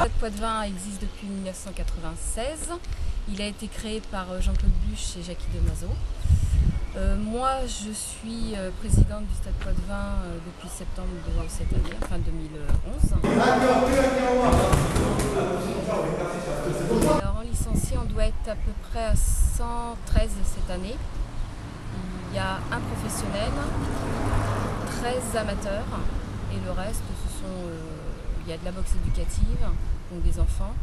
Stade Poitvin existe depuis 1996. Il a été créé par Jean-Claude Buche et Jackie Demazo. Moi, je suis présidente du Stade Poitvin depuis septembre de cette année, enfin 2011. Alors, en licencié, on doit être à peu près à 113 cette année. Il y a un professionnel, 13 amateurs et le reste, il y a de la boxe éducative, donc des enfants,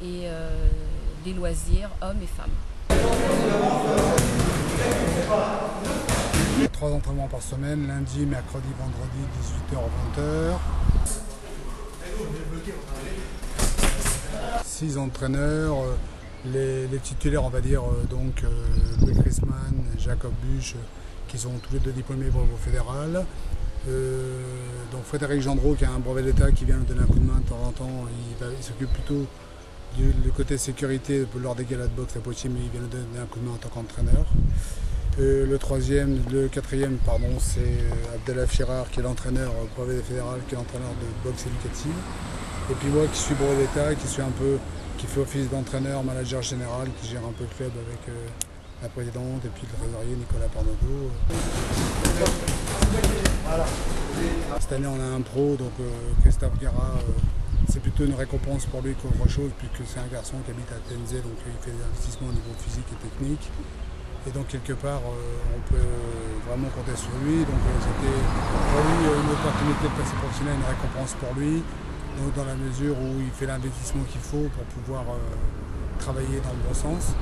et des loisirs, hommes et femmes. 3 entraînements par semaine, lundi, mercredi, vendredi, 18h-20h. 6 entraîneurs, les titulaires, on va dire, donc Louis Chrisman, Jacob Buche, qui sont tous les deux diplômés brevet fédéral. Donc Frédéric Gendreau, qui a un brevet d'État, qui vient nous donner un coup de main de temps en temps. Il s'occupe plutôt du côté sécurité lors des galas de boxe à Poitiers, mais il vient nous donner un coup de main en tant qu'entraîneur. Le quatrième, c'est Abdallah Firard, qui est l'entraîneur brevet fédéral, qui est l'entraîneur de boxe éducative. Et puis moi qui suis brevet d'État, qui fait office d'entraîneur, manager général, qui gère un peu le club avec la présidente et puis le trésorier Nicolas Parnaudot. Cette année on a un pro, donc Christophe Guéra, c'est plutôt une récompense pour lui qu'autre chose, puisque c'est un garçon qui habite à TNZ, donc il fait des investissements au niveau physique et technique. Et donc quelque part on peut vraiment compter sur lui. Donc c'était pour lui une opportunité de passer professionnel, une récompense pour lui. Donc dans la mesure où il fait l'investissement qu'il faut pour pouvoir travailler dans le bon sens.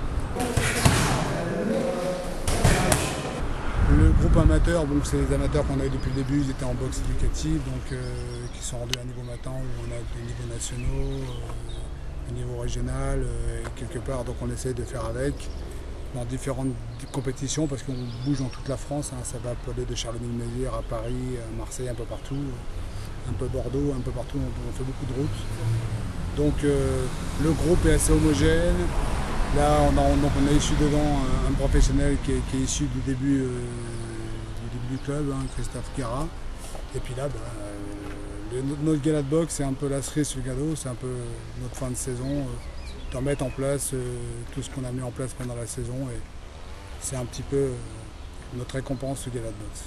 Le groupe amateur, c'est les amateurs qu'on a eu depuis le début, ils étaient en boxe éducative, donc qui sont rendus à un niveau maintenant où on a des niveaux nationaux, des niveaux régional, et quelque part donc on essaie de faire avec dans différentes compétitions parce qu'on bouge dans toute la France, hein, ça va aller de Charleville-Mézières à Paris, à Marseille, un peu partout, un peu Bordeaux, un peu partout, on fait beaucoup de routes. Donc le groupe est assez homogène. Là, on a issu dedans un professionnel qui est issu du début du club, hein, Christophe Guéra. Et puis là, notre gala de boxe, c'est un peu la cerise sur le gâteau, c'est un peu notre fin de saison, de remettre en place tout ce qu'on a mis en place pendant la saison. Et c'est un petit peu notre récompense, ce gala de boxe.